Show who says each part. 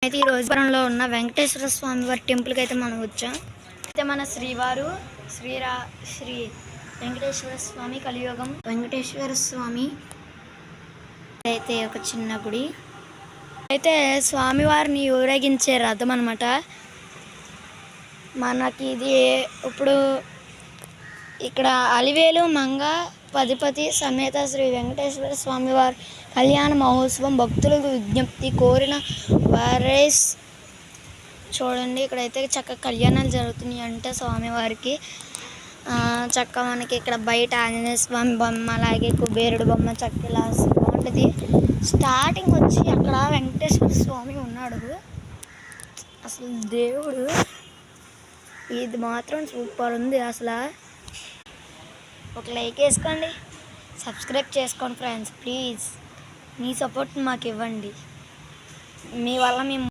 Speaker 1: అయితే ఈ రోజుపురంలో ఉన్న వెంకటేశ్వర స్వామి వారి టెంపుల్కి అయితే మనం వచ్చాం. అయితే మన శ్రీవారు శ్రీ వెంకటేశ్వర స్వామి కలియుగం వెంకటేశ్వర స్వామి అయితే ఒక చిన్న గుడి. అయితే స్వామివారిని ఊరేగించే రథం అనమాట. మనకి ఇది ఇప్పుడు ఇక్కడ అలివేలు మంగ పధిపతి సమేత శ్రీ వెంకటేశ్వర స్వామి వారి కళ్యాణ మహోత్సవం భక్తులకు విజ్ఞప్తి కోరిన వారేస్. చూడండి ఇక్కడైతే చక్కగా కళ్యాణాలు జరుగుతున్నాయి అంటే స్వామివారికి. చక్కగా మనకి ఇక్కడ బయట ఆంజనేయ స్వామి బొమ్మ, అలాగే కుబేరుడు బొమ్మ చక్కగా బాగుంటుంది. స్టార్టింగ్ వచ్చి అక్కడ వెంకటేశ్వర స్వామి ఉన్నాడు, అసలు దేవుడు. ఇది మాత్రం సూపర్ ఉంది. అసలు ఒక లైక్ వేసుకోండి, సబ్స్క్రైబ్ చేసుకోండి ఫ్రెండ్స్ ప్లీజ్. మీ సపోర్ట్ మాకు ఇవ్వండి, మీ వల్ల మేము